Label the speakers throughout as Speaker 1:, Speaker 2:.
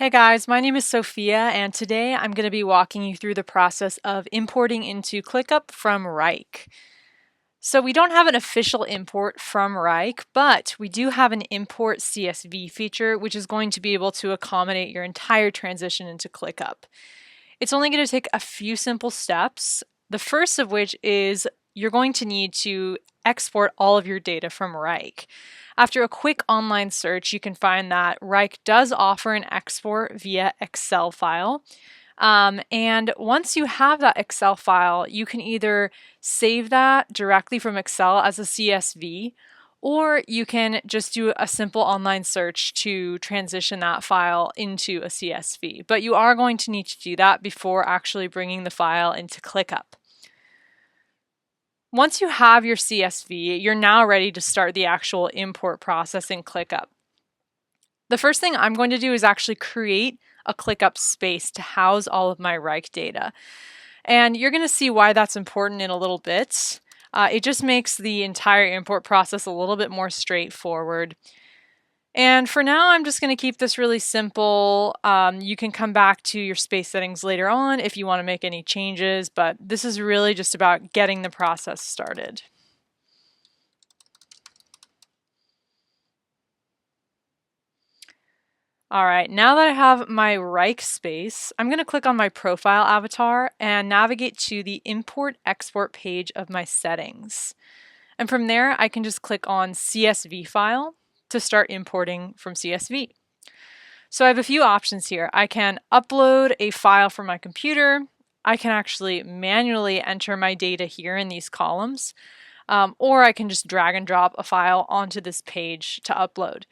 Speaker 1: Hey guys, my name is Sophia, and today I'm going to be walking you through the process of importing into ClickUp from Wrike. So we don't have an official import from Wrike, but we do have an import CSV feature, which is going to be able to accommodate your entire transition into ClickUp. It's only going to take a few simple steps, the first of which is you're going to need to export all of your data from Wrike. After a quick online search, you can find that Wrike does offer an export via Excel file. And once you have that Excel file, you can either save that directly from Excel as a CSV, or you can just do a simple online search to transition that file into a CSV. But you are going to need to do that before actually bringing the file into ClickUp. Once you have your CSV, you're now ready to start the actual import process in ClickUp. The first thing I'm going to do is actually create a ClickUp space to house all of my Wrike data. And you're going to see why that's important in a little bit. It just makes the entire import process a little bit more straightforward. And for now, I'm just going to keep this really simple. You can come back to your space settings later on if you want to make any changes, but this is really just about getting the process started. All right, now that I have my Wrike space, I'm going to click on my profile avatar and navigate to the import export page of my settings. And from there, I can just click on CSV file to start importing from CSV. So I have a few options here. I can upload a file from my computer. I can actually manually enter my data here in these columns, or I can just drag and drop a file onto this page to upload.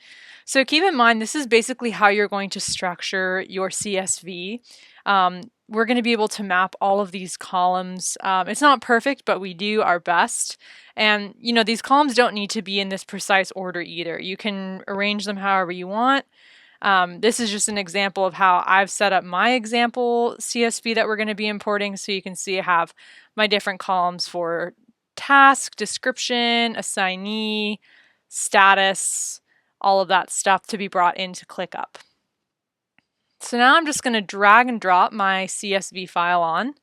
Speaker 1: So keep in mind, this is basically how you're going to structure your CSV. We're going to be able to map all of these columns. It's not perfect, but we do our best. And these columns don't need to be in this precise order either. You can arrange them however you want. This is just an example of how I've set up my example CSV that we're going to be importing. So you can see I have my different columns for task, description, assignee, status, all of that stuff to be brought into ClickUp. So now I'm just going to drag and drop my CSV file on.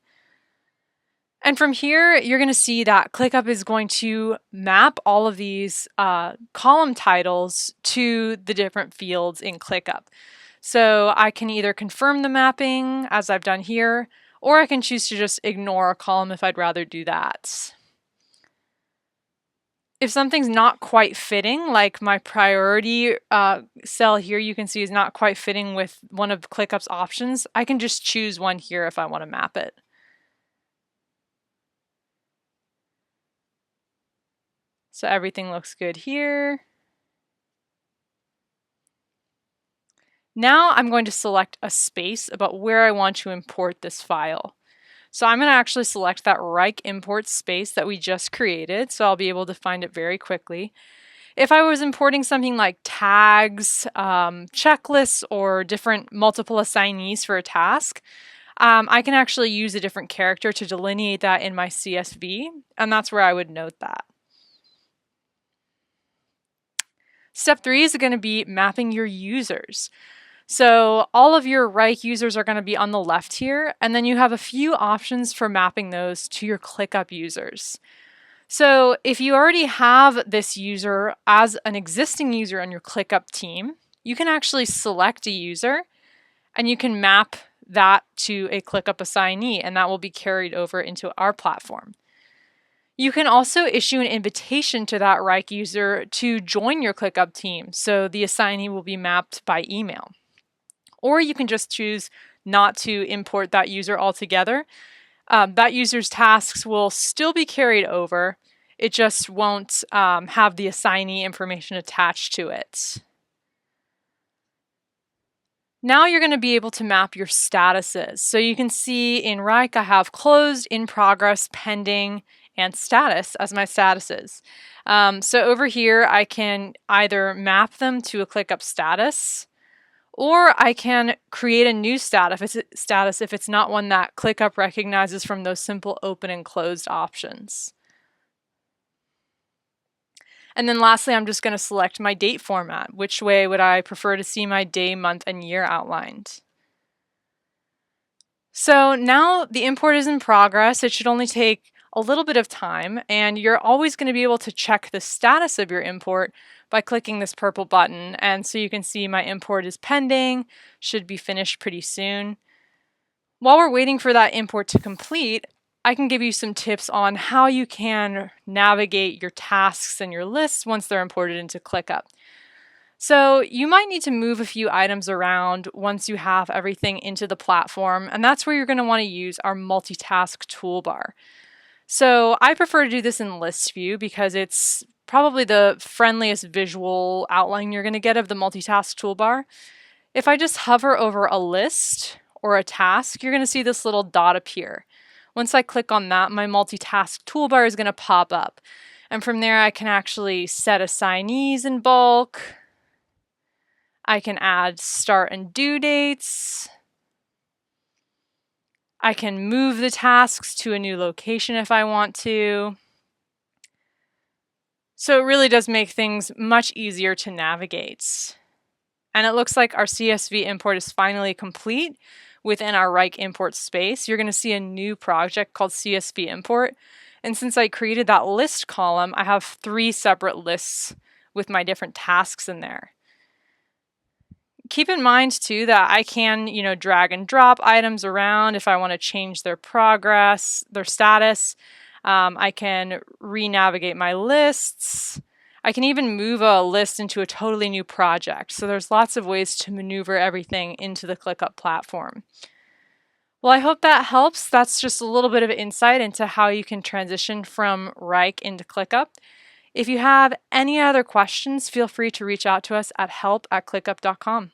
Speaker 1: And from here, you're going to see that ClickUp is going to map all of these column titles to the different fields in ClickUp. So I can either confirm the mapping, as I've done here, or I can choose to just ignore a column if I'd rather do that. If something's not quite fitting, like my priority cell here you can see is not quite fitting with one of ClickUp's options, I can just choose one here if I want to map it. So everything looks good here. Now I'm going to select a space about where I want to import this file. So I'm going to actually select that Wrike import space that we just created, so I'll be able to find it very quickly. If I was importing something like tags, checklists, or different multiple assignees for a task, I can actually use a different character to delineate that in my CSV, and that's where I would note that. Step 3 is going to be mapping your users. So all of your Wrike users are going to be on the left here, and then you have a few options for mapping those to your ClickUp users. So if you already have this user as an existing user on your ClickUp team, you can actually select a user and you can map that to a ClickUp assignee, and that will be carried over into our platform. You can also issue an invitation to that Wrike user to join your ClickUp team, so the assignee will be mapped by email. Or you can just choose not to import that user altogether. That user's tasks will still be carried over. It just won't have the assignee information attached to it. Now you're going to be able to map your statuses. So you can see in Wrike I have closed, in progress, pending, and status as my statuses. So over here I can either map them to a ClickUp status, or I can create a new status if it's not one that ClickUp recognizes from those simple open and closed options. And then lastly, I'm just going to select my date format. Which way would I prefer to see my day, month, and year outlined? So now the import is in progress. It should only take a little bit of time, and you're always going to be able to check the status of your import by clicking this purple button. And so you can see my import is pending, should be finished pretty soon. While we're waiting for that import to complete, I can give you some tips on how you can navigate your tasks and your lists once they're imported into ClickUp. So you might need to move a few items around once you have everything into the platform, and that's where you're going to want to use our multitask toolbar. So I prefer to do this in list view because it's probably the friendliest visual outline you're going to get of the multitask toolbar. If I just hover over a list or a task, you're going to see this little dot appear. Once I click on that, my multitask toolbar is going to pop up. And from there, I can actually set assignees in bulk. I can add start and due dates. I can move the tasks to a new location if I want to. So it really does make things much easier to navigate. And it looks like our CSV import is finally complete within our Wrike import space. You're going to see a new project called CSV import. And since I created that list column, I have 3 separate lists with my different tasks in there. Keep in mind too that I can, drag and drop items around if I want to change their progress, their status. I can re-navigate my lists. I can even move a list into a totally new project. So there's lots of ways to maneuver everything into the ClickUp platform. Well, I hope that helps. That's just a little bit of insight into how you can transition from Wrike into ClickUp. If you have any other questions, feel free to reach out to us at help@clickup.com.